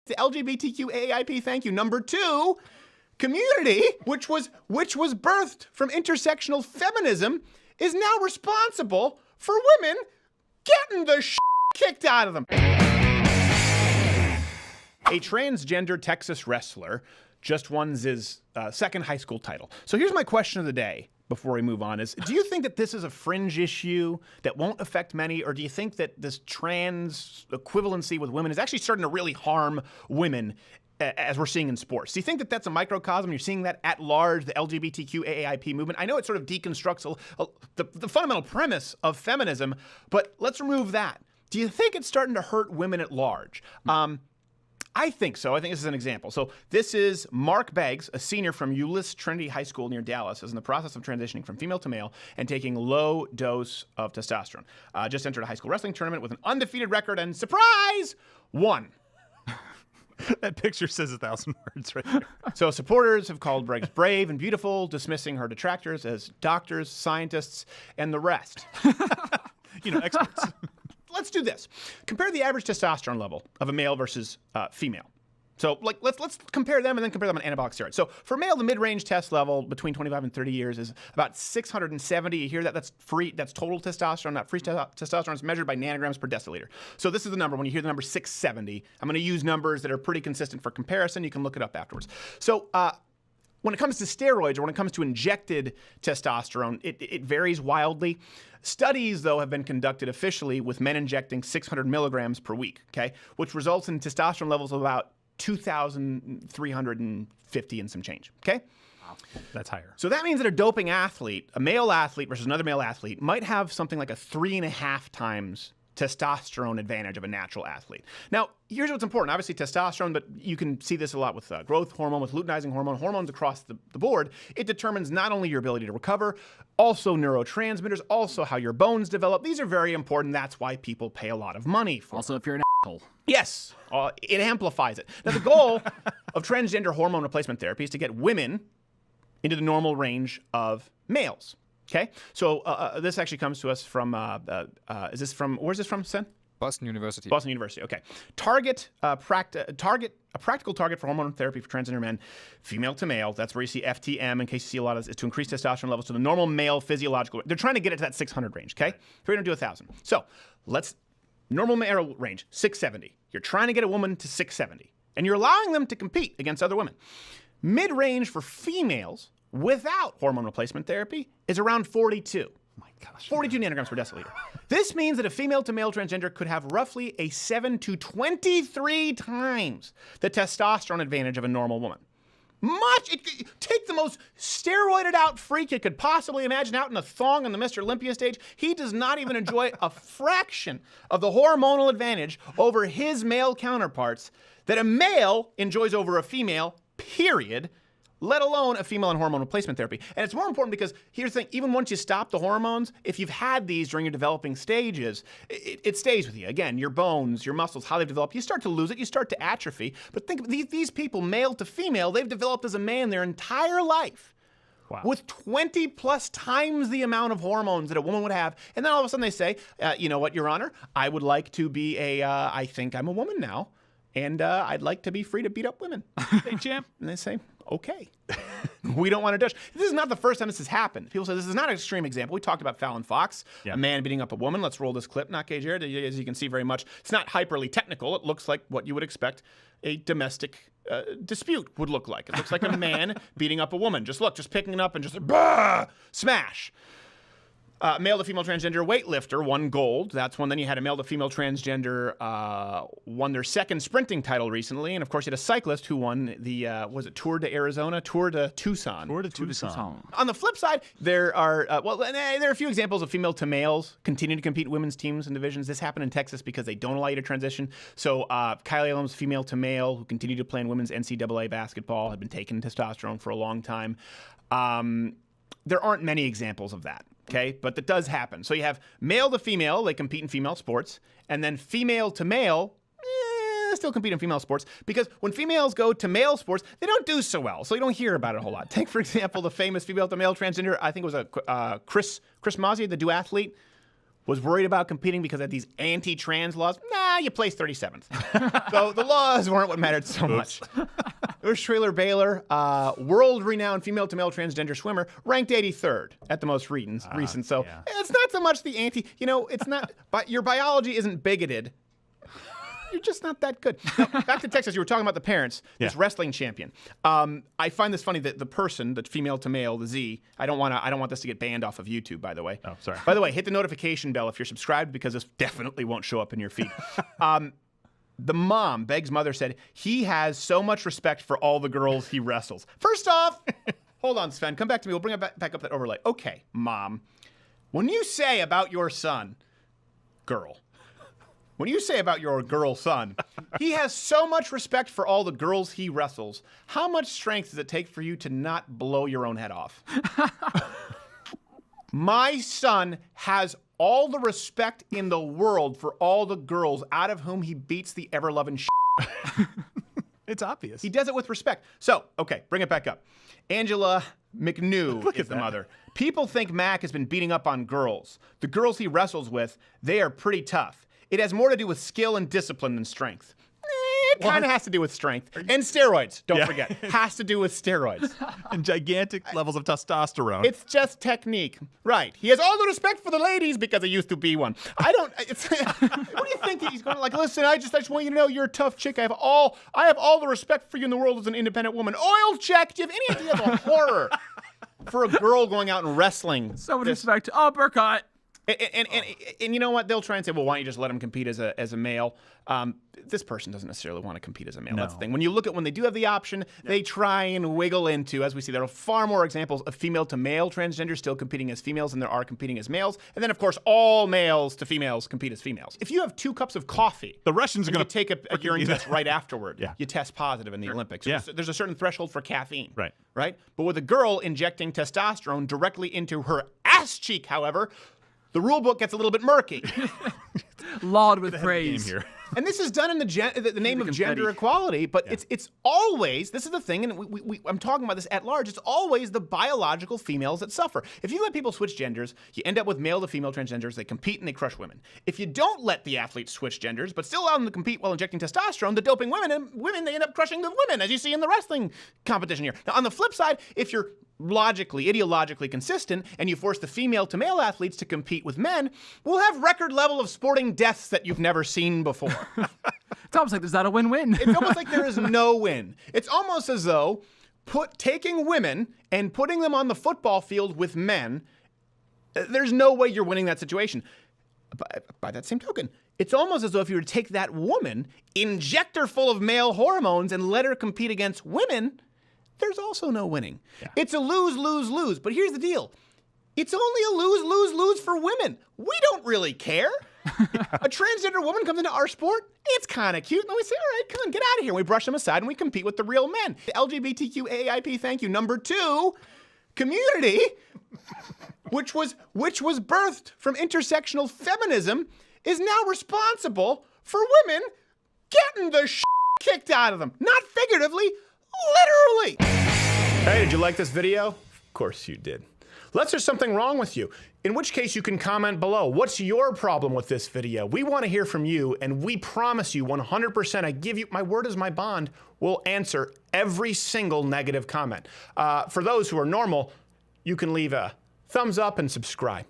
The LGBTQ AAIP, thank you. Number 2, community, which was birthed from intersectional feminism, is now responsible for women getting the kicked out of them. A transgender Texas wrestler just won his second high school title. So here's my question of the day before we move on is, do you think that this is a fringe issue that won't affect many, or do you think that this trans equivalency with women is actually starting to really harm women as we're seeing in sports? Do you think that that's a microcosm? You're seeing that at large, the LGBTQ AAIP movement? I know it sort of deconstructs the fundamental premise of feminism, but let's remove that. Do you think it's starting to hurt women at large? I think so. I think this is an example. So this is Mark Beggs, a senior from Euless Trinity High School near Dallas, is in the process of transitioning from female to male and taking low dose of testosterone. Just entered a high school wrestling tournament with an undefeated record and, surprise, won. That picture says 1,000 words right there. So supporters have called Beggs brave and beautiful, dismissing her detractors as doctors, scientists, and the rest. Experts. Let's do this. Compare the average testosterone level of a male versus female. So let's compare them and then compare them on anabolic steroids. So for male, the mid-range test level between 25 and 30 years is about 670. You hear that? That's free. That's total testosterone. That free testosterone is measured by nanograms per deciliter. So this is the number. When you hear the number 670, I'm going to use numbers that are pretty consistent for comparison. You can look it up afterwards. So when it comes to steroids or when it comes to injected testosterone, it varies wildly. Studies, though, have been conducted officially with men injecting 600 milligrams per week, okay, which results in testosterone levels of about 2,350 and some change, okay? Wow. That's higher. So that means that a doping athlete, a male athlete versus another male athlete, might have something like a 3.5 times testosterone advantage of a natural athlete. Now, here's what's important. Obviously, testosterone, but you can see this a lot with growth hormone, with luteinizing hormone, hormones across the board. It determines not only your ability to recover, also neurotransmitters, also how your bones develop. These are very important. That's why people pay a lot of money for. Also, if you're an asshole. Yes, it amplifies it. Now, the goal of transgender hormone replacement therapy is to get women into the normal range of males. Okay, so this actually comes to us from, where's this from, Sen? Boston University. Boston University, okay. A practical target for hormone therapy for transgender men, female to male. That's where you see FTM, in case you see a lot of, is to increase testosterone levels to the normal male physiological. They're trying to get it to that 600 range, okay? We're going to do 1,000. So normal male range, 670. You're trying to get a woman to 670, and you're allowing them to compete against other women. Mid-range for females without hormone replacement therapy is around 42. My gosh. 42 nanograms per deciliter. This means that a female to male transgender could have roughly a 7 to 23 times the testosterone advantage of a normal woman. Take the most steroided out freak you could possibly imagine out in a thong on the Mr. Olympia stage. He does not even enjoy a fraction of the hormonal advantage over his male counterparts that a male enjoys over a female, period, let alone a female on hormone replacement therapy. And it's more important because here's the thing, even once you stop the hormones, if you've had these during your developing stages, it stays with you. Again, your bones, your muscles, how they've developed, you start to lose it, you start to atrophy. But think of these people, male to female, they've developed as a man their entire life. Wow. With 20 plus times the amount of hormones that a woman would have. And then all of a sudden they say, you know what, Your Honor, I would like to be I think I'm a woman now, and I'd like to be free to beat up women. Hey, champ. And they say, okay. We don't want to touch. This is not the first time this has happened. People say this is not an extreme example. We talked about Fallon Fox, a man beating up a woman. Let's roll this clip. Not Gay Jared. As you can see very much, it's not hyperly technical. It looks like what you would expect a domestic dispute would look like. It looks like a man beating up a woman. Just picking it up and just bah, smash. Male to female transgender weightlifter won gold. That's one. Then you had a male to female transgender won their second sprinting title recently, and of course you had a cyclist who won the was it Tour de Arizona, Tour de Tucson. Tour de Tucson. On the flip sside, there are there are a few examples of female to males continuing to compete in women's teams and divisions. This happened in Texas because they don't allow you to transition. So Kylie Elam's female to male who continued to play in women's NCAA basketball had been taking testosterone for a long time. There aren't many examples of that. Okay, but that does happen. So you have male to female, they compete in female sports, and then female to male, still compete in female sports, because when females go to male sports, they don't do so well, so you don't hear about it a whole lot. Take, for example, the famous female to male transgender, I think it was Chris Mazia, the duathlete. was worried about competing because of these anti-trans laws. Nah, you placed 37th. So the laws weren't what mattered so much. There's Traylor Baylor, world-renowned female-to-male transgender swimmer, ranked 83rd at the most recent. So it's not so much the it's not, but your biology isn't bigoted. You're just not that good. Now, back to Texas, you were talking about the parents, this wrestling champion. I find this funny that the person, the female to male, the Z, I don't want this to get banned off of YouTube, by the way. Oh, sorry. By the way, hit the notification bell if you're subscribed because this definitely won't show up in your feed. The mom, Beg's mother, said he has so much respect for all the girls he wrestles. First off, hold on, Sven, come back to me. We'll bring back up that overlay. Okay, mom, when you say about your son, girl, when you say about your girl son, he has so much respect for all the girls he wrestles, how much strength does it take for you to not blow your own head off? My son has all the respect in the world for all the girls out of whom he beats the ever-loving shit. It's obvious. He does it with respect. So, okay, bring it back up. Angela McNew is the mother. People think Mac has been beating up on girls. The girls he wrestles with, they are pretty tough. It has more to do with skill and discipline than strength. It kind of has to do with strength. And steroids, don't forget. Has to do with steroids. And gigantic levels of testosterone. It's just technique. Right. He has all the respect for the ladies because he used to be one. I don't, what do you think he's going to like, listen, I just want you to know you're a tough chick. I have all the respect for you in the world as an independent woman. Oil check. Do you have any idea of the horror for a girl going out and wrestling? So much respect. Oh, Burkott. And you know what? They'll try and say, well, why don't you just let him compete as a male? This person doesn't necessarily want to compete as a male. No. That's the thing. When you look at when they do have the option, they try and wiggle into, as we see, there are far more examples of female to male transgenders still competing as females than there are competing as males. And then, of course, all males to females compete as females. If you have 2 cups of coffee, the Russians are going to take a urine test right afterward. You test positive in the Olympics. Yeah. There's a certain threshold for caffeine. Right. But with a girl injecting testosterone directly into her ass cheek, however, the rule book gets a little bit murky. Laud with praise. Here. And this is done in the name of gender equality, but it's always, this is the thing, and I'm talking about this at large, it's always the biological females that suffer. If you let people switch genders, you end up with male to female transgenders, they compete and they crush women. If you don't let the athletes switch genders, but still allow them to compete while injecting testosterone, the doping women, they end up crushing the women, as you see in the wrestling competition here. Now, on the flip side, if you're ideologically consistent, and you force the female to male athletes to compete with men, we'll have record level of sporting deaths that you've never seen before. It's almost like there's not a win-win. It's almost like there is no win. It's almost as though taking women and putting them on the football field with men, there's no way you're winning that situation. By that same token, it's almost as though if you were to take that woman, inject her full of male hormones, and let her compete against women, there's also no winning. It's a lose, lose, lose. But here's the deal. It's only a lose, lose, lose for women. We don't really care. A transgender woman comes into our sport, it's kind of cute. And then we say, all right, come on, get out of here. We brush them aside and we compete with the real men. The LGBTQAIP, thank you. Number 2, community, which was birthed from intersectional feminism, is now responsible for women getting the shit kicked out of them. Not figuratively, literally. Hey, did you like this video? Of course you did. Unless there's something wrong with you, in which case you can comment below. What's your problem with this video? We want to hear from you, and we promise you 100%, I give you, my word is my bond, we'll answer every single negative comment. For those who are normal, you can leave a thumbs up and subscribe.